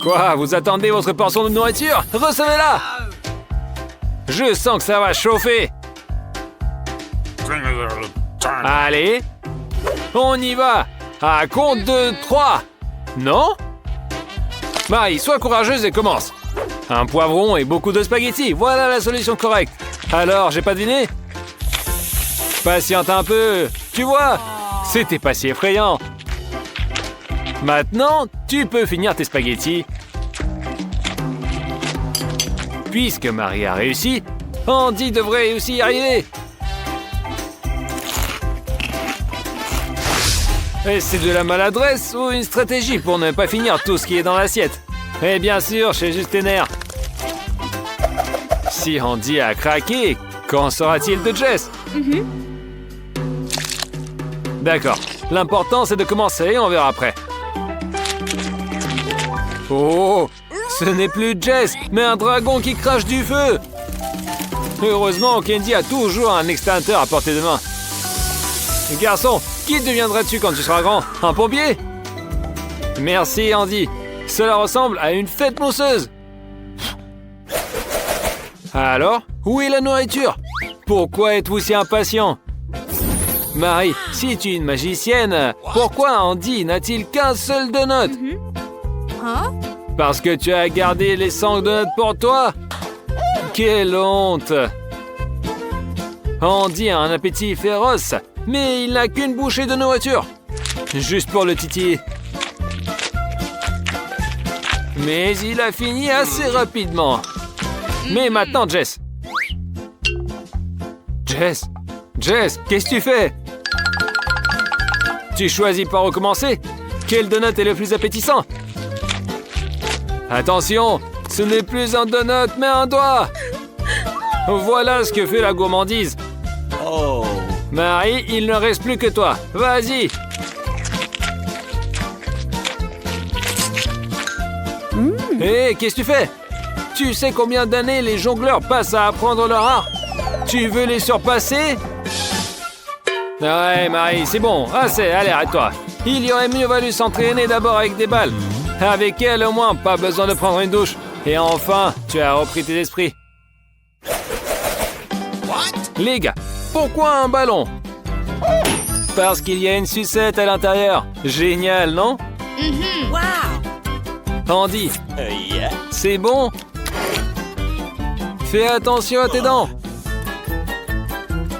Quoi? Vous attendez votre portion de nourriture? Recevez-la! Je sens que ça va chauffer. Allez, on y va. À compte de 3. Non? Marie, sois courageuse et commence. Un poivron et beaucoup de spaghettis. Voilà la solution correcte. Alors, j'ai pas deviné? Patiente un peu. Tu vois, c'était pas si effrayant. Maintenant, tu peux finir tes spaghettis. Puisque Marie a réussi, Andy devrait aussi y arriver. Est-ce de la maladresse ou une stratégie pour ne pas finir tout ce qui est dans l'assiette? Et bien sûr, j'ai juste tes nerfs. Si Andy a craqué, qu'en sera-t-il de Jess? D'accord, l'important c'est de commencer et on verra après. Oh, ce n'est plus Jess, mais un dragon qui crache du feu. Heureusement, Candy a toujours un extincteur à portée de main. Garçon, qui deviendras-tu quand tu seras grand? Un pompier? Merci, Andy. Cela ressemble à une fête mousseuse. Alors, où est la nourriture? Pourquoi êtes-vous si impatient? Marie, si tu es une magicienne, pourquoi Andy n'a-t-il qu'un seul donut? Parce que tu as gardé les 5 donuts pour toi? Quelle honte! Andy a un appétit féroce, mais il n'a qu'une bouchée de nourriture. Juste pour le titiller. Mais il a fini assez rapidement. Mais maintenant, Jess. Jess, qu'est-ce que tu fais? Tu choisis pas recommencer? Quel donut est le plus appétissant? Attention, ce n'est plus un donut, mais un doigt. Voilà ce que fait la gourmandise. Oh. Marie, il ne reste plus que toi. Vas-y. Hé, qu'est-ce que tu fais? Tu sais combien d'années les jongleurs passent à apprendre leur art? Tu veux les surpasser? Ouais, Marie, c'est bon. Assez, allez, arrête-toi. Il y aurait mieux valu s'entraîner d'abord avec des balles. Avec elle, au moins, pas besoin de prendre une douche. Et enfin, tu as repris tes esprits. Les gars, pourquoi un ballon? Parce qu'il y a une sucette à l'intérieur. Génial, non? Andy, c'est bon? Fais attention à tes dents.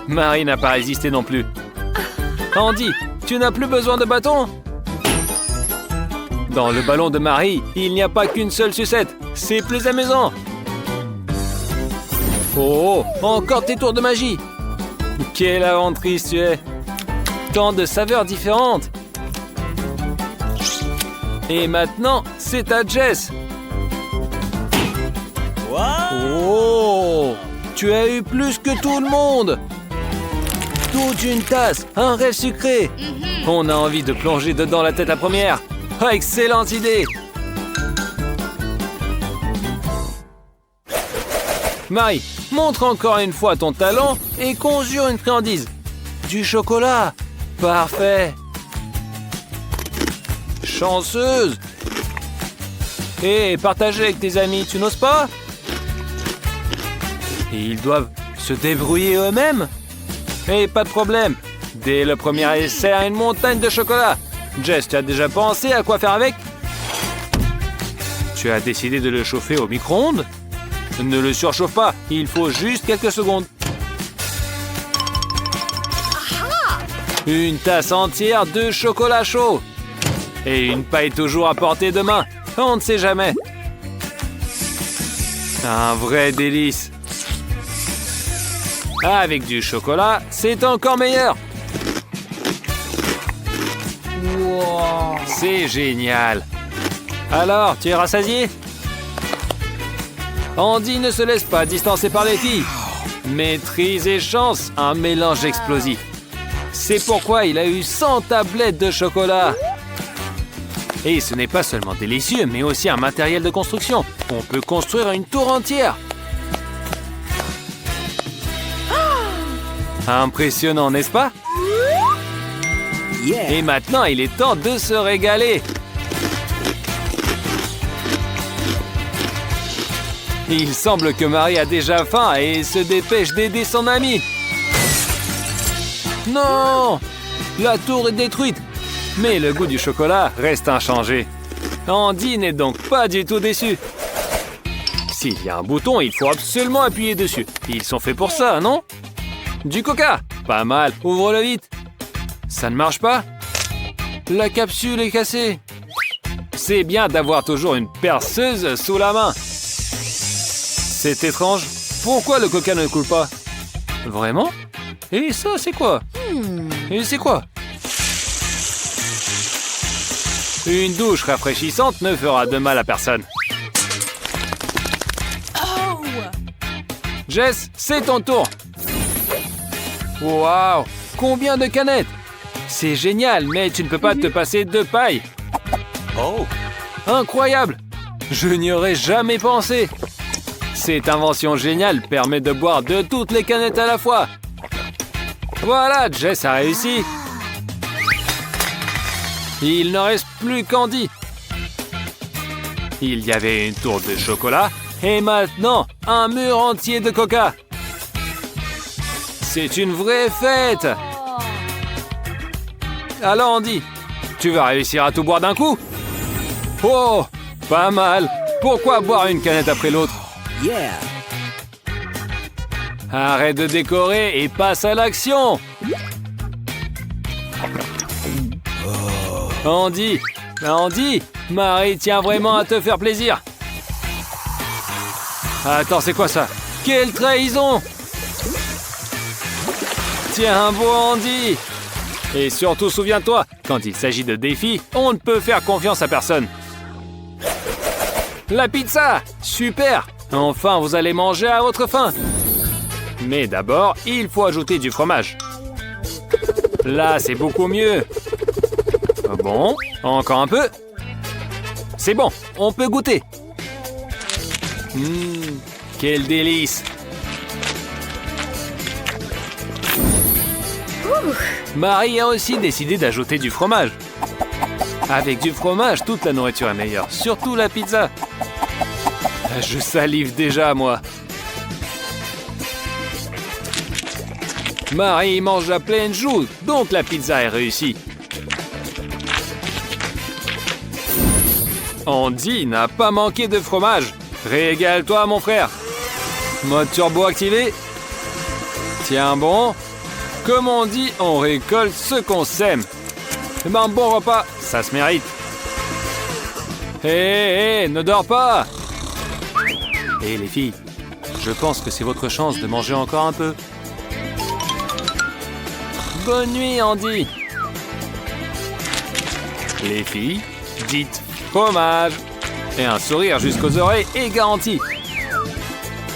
Marie n'a pas résisté non plus. Andy, tu n'as plus besoin de bâton? Dans le ballon de Marie, il n'y a pas qu'une seule sucette. C'est plus amusant. Oh, encore tes tours de magie. Quelle aventrice tu es. Tant de saveurs différentes. Et maintenant, c'est à Jess. Oh, tu as eu plus que tout le monde. Toute une tasse, un rêve sucré. On a envie de plonger dedans la tête la première. Oh, excellente idée. Marie, montre encore une fois ton talent et conjure une friandise. Du chocolat. Parfait. Chanceuse. Et partager avec tes amis, tu n'oses pas? Et ils doivent se débrouiller eux-mêmes? Et pas de problème. Dès le premier essai, une montagne de chocolat. Jess, tu as déjà pensé à quoi faire avec? Tu as décidé de le chauffer au micro-ondes? Ne le surchauffe pas, il faut juste quelques secondes. Une tasse entière de chocolat chaud. Et une paille toujours à portée de main. On ne sait jamais. Un vrai délice. Avec du chocolat, c'est encore meilleur. Wow. C'est génial. Alors, tu es rassasié? Andy ne se laisse pas distancer par les filles. Maîtrise et chance, un mélange explosif. C'est pourquoi il a eu 100 tablettes de chocolat. Et ce n'est pas seulement délicieux, mais aussi un matériel de construction. On peut construire une tour entière. Impressionnant, n'est-ce pas? Et maintenant, il est temps de se régaler. Il semble que Marie a déjà faim et se dépêche d'aider son ami. Non! La tour est détruite. Mais le goût du chocolat reste inchangé. Andy n'est donc pas du tout déçu. S'il y a un bouton, il faut absolument appuyer dessus. Ils sont faits pour ça, non? Du coca! Pas mal, ouvre-le vite. Ça ne marche pas? La capsule est cassée. C'est bien d'avoir toujours une perceuse sous la main. C'est étrange. Pourquoi le coca ne coule pas? Vraiment? Et ça, c'est quoi? Et c'est quoi? Une douche rafraîchissante ne fera de mal à personne. Oh! Jess, c'est ton tour. Waouh! Combien de canettes? C'est génial, mais tu ne peux pas te passer de paille. Oh! Incroyable! Je n'y aurais jamais pensé. Cette invention géniale permet de boire de toutes les canettes à la fois. Voilà, Jess a réussi. Il ne reste plus qu'Andy. Il y avait une tour de chocolat et maintenant un mur entier de coca. C'est une vraie fête. Alors Andy, tu vas réussir à tout boire d'un coup? Oh, pas mal. Pourquoi boire une canette après l'autre? Yeah! Arrête de décorer et passe à l'action. Andy, Marie tient vraiment à te faire plaisir. Attends, c'est quoi ça? Quelle trahison! Tiens bon, Andy. Et surtout, souviens-toi, quand il s'agit de défis, on ne peut faire confiance à personne. La pizza! Super! Enfin, vous allez manger à votre faim. Mais d'abord, il faut ajouter du fromage. Là, c'est beaucoup mieux. Bon, encore un peu. C'est bon, on peut goûter. Quel délice! Marie a aussi décidé d'ajouter du fromage. Avec du fromage, toute la nourriture est meilleure, surtout la pizza. Je salive déjà, moi. Marie mange à pleine joue, donc la pizza est réussie. Andy n'a pas manqué de fromage. Régale-toi, mon frère. Mode turbo activé. Tiens bon. Comme on dit, on récolte ce qu'on sème. Un bon repas, ça se mérite. Hé, ne dors pas. Hé les filles, je pense que c'est votre chance de manger encore un peu. Bonne nuit, Andy. Les filles, dites fromage. Et un sourire jusqu'aux oreilles est garanti.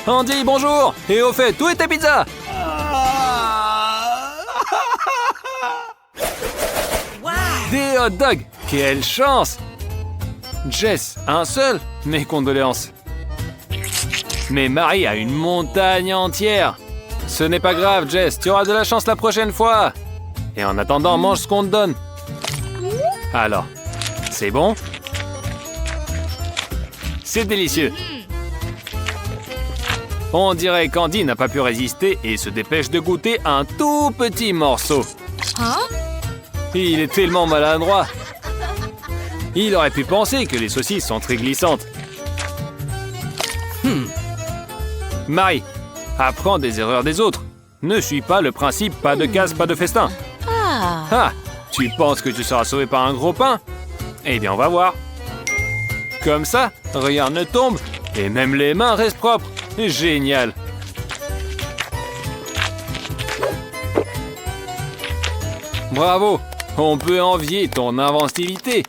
Andy, bonjour. Et au fait, où est ta pizza? Des hot dogs. Quelle chance. Jess, un seul? Mes condoléances. Mais Marie a une montagne entière. Ce n'est pas grave, Jess. Tu auras de la chance la prochaine fois. Et en attendant, mange ce qu'on te donne. Alors, c'est bon? C'est délicieux. On dirait qu'Andy n'a pas pu résister et se dépêche de goûter un tout petit morceau. Hein? Il est tellement maladroit. Il aurait pu penser que les saucisses sont très glissantes. Marie, apprends des erreurs des autres. Ne suis pas le principe pas de casse, pas de festin. Ah, tu penses que tu seras sauvé par un gros pain? Eh bien, on va voir. Comme ça, rien ne tombe et même les mains restent propres. Génial. Bravo, on peut envier ton inventivité.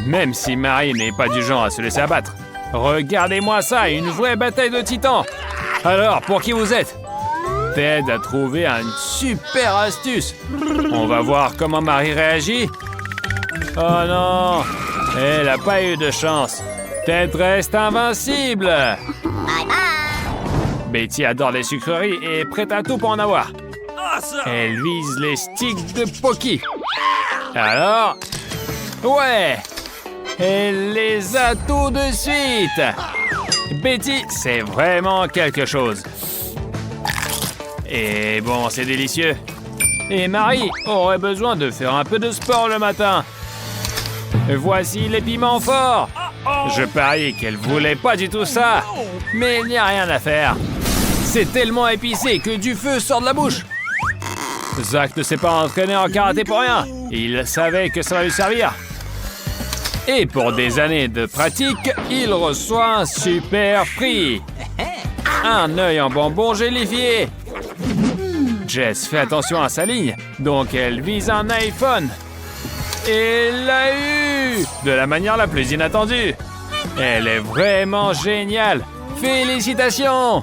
Même si Marie n'est pas du genre à se laisser abattre. Regardez-moi ça, une vraie bataille de titans. Alors, pour qui vous êtes? T'aide à trouver une super astuce. On va voir comment Marie réagit. Oh non, elle n'a pas eu de chance. Ted reste invincible. Bye bye. Betty adore les sucreries et est prête à tout pour en avoir. Elle vise les sticks de Pocky. Alors, ouais. Elle les a tout de suite. Betty, c'est vraiment quelque chose. Et bon, c'est délicieux. Et Marie aurait besoin de faire un peu de sport le matin. Voici les piments forts. Je parie qu'elle voulait pas du tout ça. Mais il n'y a rien à faire. C'est tellement épicé que du feu sort de la bouche. Zach ne s'est pas entraîné en karaté pour rien. Il savait que ça va lui servir. Et pour des années de pratique, il reçoit un super prix. Un œil en bonbon gélifié. Jess fait attention à sa ligne, donc elle vise un iPhone. Et l'a eu de la manière la plus inattendue. Elle est vraiment géniale. Félicitations!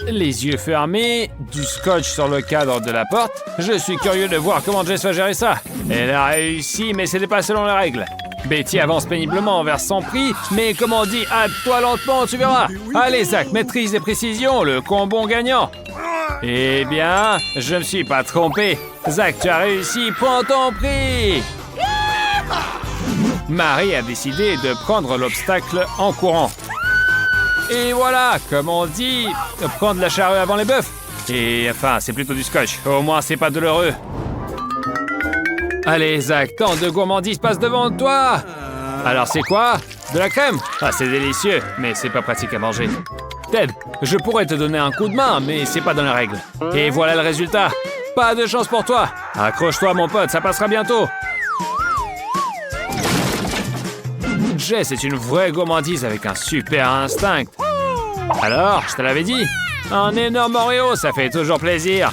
Les yeux fermés, du scotch sur le cadre de la porte. Je suis curieux de voir comment Jess va gérer ça. Elle a réussi, mais c'était pas selon les règles. Betty avance péniblement vers son prix, mais comme on dit, hâte-toi lentement, tu verras. Allez, Zach, maîtrise et précision, le combo gagnant. Eh bien, je me suis pas trompé. Zach, tu as réussi, prends ton prix. Marie a décidé de prendre l'obstacle en courant. Et voilà, comme on dit, prendre la charrue avant les bœufs. Et enfin, c'est plutôt du scotch. Au moins, c'est pas douloureux. Allez, Zach, tant de gourmandise passe devant toi. Alors, c'est quoi? De la crème? Ah, c'est délicieux, mais c'est pas pratique à manger. Ted, je pourrais te donner un coup de main, mais c'est pas dans les règles. Et voilà le résultat. Pas de chance pour toi. Accroche-toi, mon pote, ça passera bientôt. Jess est une vraie gourmandise avec un super instinct. Alors, je te l'avais dit, un énorme Oreo, ça fait toujours plaisir.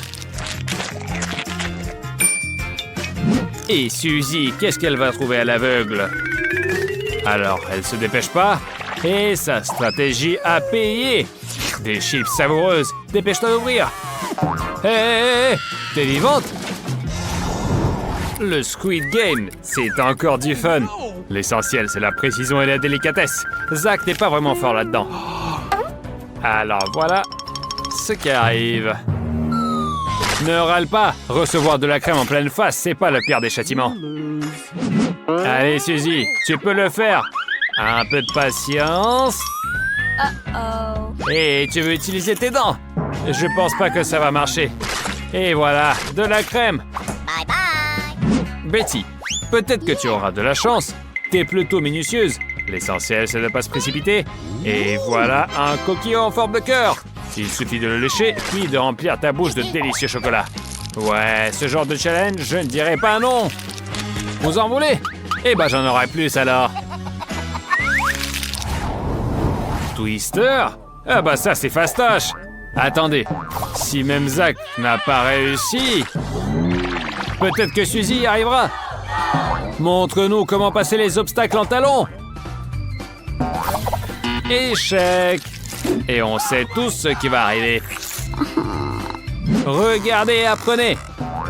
Et Suzy, qu'est-ce qu'elle va trouver à l'aveugle? Alors, elle se dépêche pas, et sa stratégie a payé. Des chips savoureuses, dépêche-toi d'ouvrir. Hé, t'es vivante? Le Squid Game, c'est encore du fun. L'essentiel, c'est la précision et la délicatesse. Zach n'est pas vraiment fort là-dedans. Alors voilà ce qui arrive. Ne râle pas. Recevoir de la crème en pleine face, c'est pas le pire des châtiments. Allez, Suzy, tu peux le faire. Un peu de patience. Et tu veux utiliser tes dents? Je pense pas que ça va marcher. Et voilà, de la crème. Bye bye. Betty, peut-être que tu auras de la chance. T'es plutôt minutieuse. L'essentiel, c'est de ne pas se précipiter. Et voilà un coquillot en forme de cœur. Il suffit de le lécher, puis de remplir ta bouche de délicieux chocolat. Ouais, ce genre de challenge, je ne dirais pas non. Vous en voulez? Eh ben, j'en aurai plus alors. Twister? Ah bah ça, c'est fastoche. Attendez, si même Zach n'a pas réussi, peut-être que Suzy y arrivera. Montre-nous comment passer les obstacles en talons. Échec. Et on sait tous ce qui va arriver. Regardez et apprenez.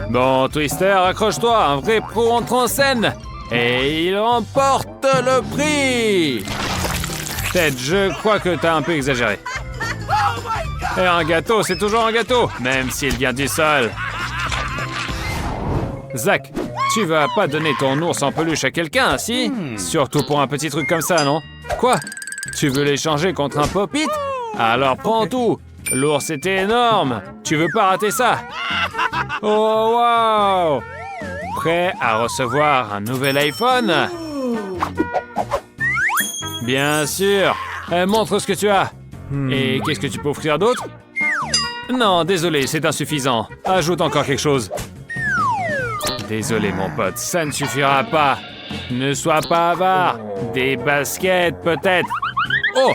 Bon, Twister, accroche-toi, un vrai pro entre en scène. Et il remporte le prix. Ted, je crois que t'as un peu exagéré. Et un gâteau, c'est toujours un gâteau, même s'il vient du sol. Zach, tu vas pas donner ton ours en peluche à quelqu'un, si? Surtout pour un petit truc comme ça, non? Quoi? Tu veux l'échanger contre un pop-it? Alors prends tout. L'ours est énorme. Tu veux pas rater ça? Oh, wow! Prêt à recevoir un nouvel iPhone? Bien sûr. Montre ce que tu as. Et qu'est-ce que tu peux offrir d'autre? Non, désolé, c'est insuffisant. Ajoute encore quelque chose. Désolé, mon pote, ça ne suffira pas. Ne sois pas avare. Des baskets, peut-être. Oh!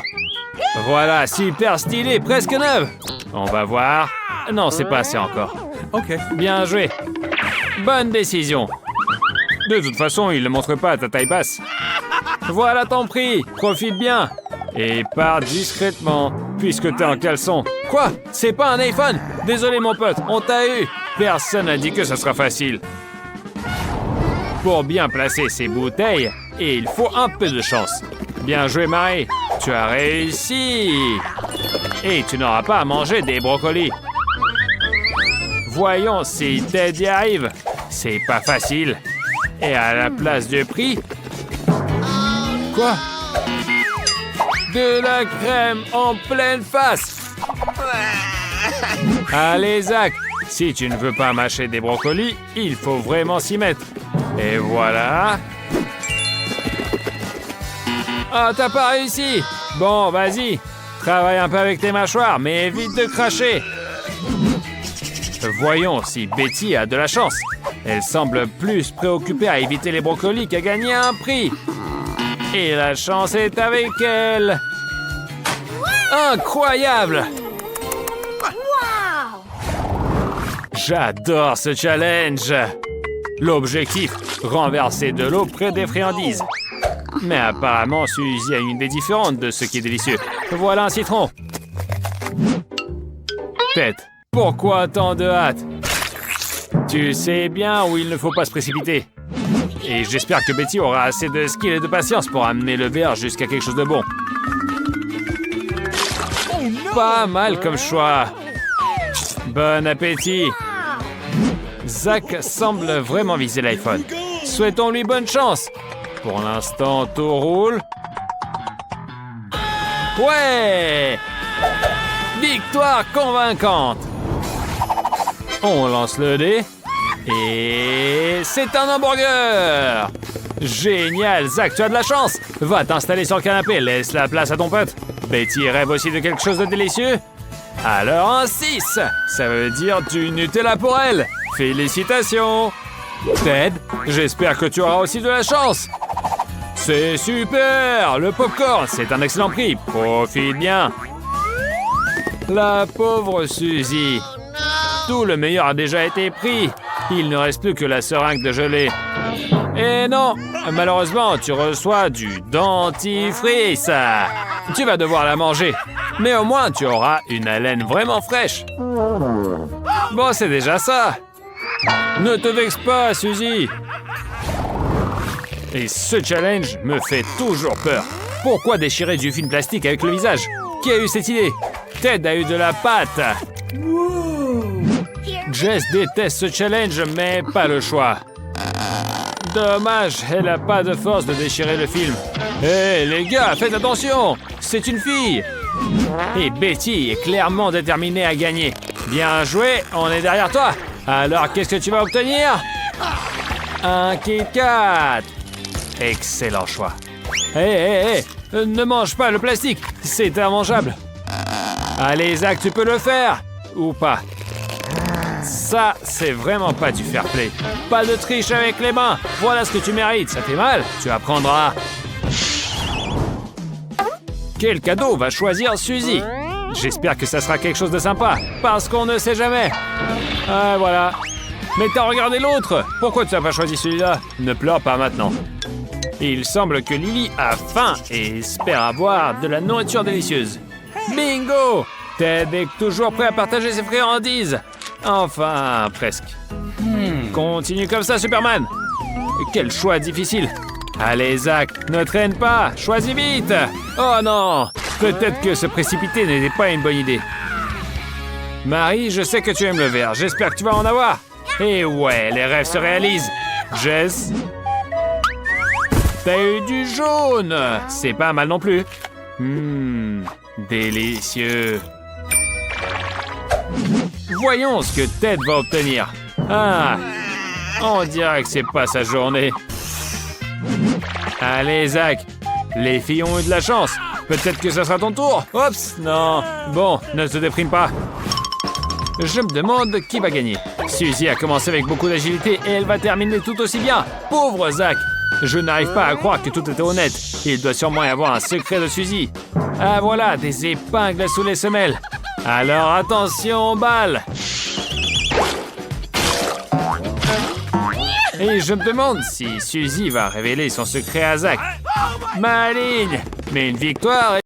Voilà, super stylé, presque neuve. On va voir. Non, c'est pas assez encore. Ok. Bien joué. Bonne décision. De toute façon, il ne montre pas à ta taille basse. Voilà ton prix. Profite bien. Et pars discrètement, puisque t'es en caleçon. Quoi? C'est pas un iPhone? Désolé, mon pote, on t'a eu. Personne n'a dit que ça sera facile. Pour bien placer ces bouteilles, il faut un peu de chance. Bien joué, Marie. Tu as réussi. Et tu n'auras pas à manger des brocolis. Voyons si Ted y arrive. C'est pas facile. Et à la place du prix... Quoi? De la crème en pleine face! Allez, Zach, si tu ne veux pas mâcher des brocolis, il faut vraiment s'y mettre. Et voilà. Ah, t'as pas réussi! Bon, vas-y, travaille un peu avec tes mâchoires, mais évite de cracher. Voyons si Betty a de la chance. Elle semble plus préoccupée à éviter les brocolis qu'à gagner un prix. Et la chance est avec elle. Incroyable! J'adore ce challenge. L'objectif, renverser de l'eau près des friandises. Mais apparemment, Suzy a une idée différente de ce qui est délicieux. Voilà un citron. Tête, pourquoi tant de hâte? Tu sais bien où il ne faut pas se précipiter. Et j'espère que Betty aura assez de skill et de patience pour amener le verre jusqu'à quelque chose de bon. Pas mal comme choix. Bon appétit. Zach semble vraiment viser l'iPhone. Souhaitons-lui bonne chance. Pour l'instant, tout roule. Ouais! Victoire convaincante. On lance le dé. Et c'est un hamburger! Génial, Zach, tu as de la chance! Va t'installer sur le canapé, laisse la place à ton pote. Betty rêve aussi de quelque chose de délicieux? Alors un 6! Ça veut dire du Nutella pour elle! Félicitations! Ted, j'espère que tu auras aussi de la chance! C'est super! Le popcorn, c'est un excellent prix. Profite bien! La pauvre Suzy. Tout le meilleur a déjà été pris. Il ne reste plus que la seringue de gelée. Et non, malheureusement, tu reçois du dentifrice. Tu vas devoir la manger. Mais au moins, tu auras une haleine vraiment fraîche. Bon, c'est déjà ça. Ne te vexe pas, Suzy. Et ce challenge me fait toujours peur. Pourquoi déchirer du film plastique avec le visage? Qui a eu cette idée? Ted a eu de la pâte. Jess déteste ce challenge, mais pas le choix. Dommage, elle n'a pas de force de déchirer le film. Hé, les gars, faites attention! C'est une fille! Et Betty est clairement déterminée à gagner. Bien joué, on est derrière toi. Alors, qu'est-ce que tu vas obtenir? Un Kit Kat! Excellent choix. Hé, ne mange pas le plastique, c'est immangeable. Allez, Zach, tu peux le faire. Ou pas. Ça, c'est vraiment pas du fair play. Pas de triche avec les mains. Voilà ce que tu mérites. Ça fait mal. Tu apprendras. Quel cadeau va choisir Suzy? J'espère que ça sera quelque chose de sympa. Parce qu'on ne sait jamais. Ah, voilà. Mais t'as regardé l'autre. Pourquoi tu n'as pas choisi celui-là? Ne pleure pas maintenant. Il semble que Lily a faim et espère avoir de la nourriture délicieuse. Bingo! Ted est toujours prêt à partager ses friandises. Enfin, presque. Continue comme ça, Superman. Quel choix difficile. Allez, Zach, ne traîne pas. Choisis vite. Oh non. Peut-être que se précipiter n'était pas une bonne idée. Marie, je sais que tu aimes le vert. J'espère que tu vas en avoir. Et ouais, les rêves se réalisent. Jess, t'as eu du jaune. C'est pas mal non plus. Délicieux. Voyons ce que Ted va obtenir. Ah, on dirait que c'est pas sa journée. Allez, Zach, les filles ont eu de la chance. Peut-être que ça sera ton tour. Oups, non. Bon, ne te déprime pas. Je me demande qui va gagner. Suzy a commencé avec beaucoup d'agilité et elle va terminer tout aussi bien. Pauvre Zach. Je n'arrive pas à croire que tout était honnête. Il doit sûrement y avoir un secret de Suzy. Ah voilà, des épingles sous les semelles. Alors attention aux balles. Et je me demande si Suzy va révéler son secret à Zach. Maligne, mais une victoire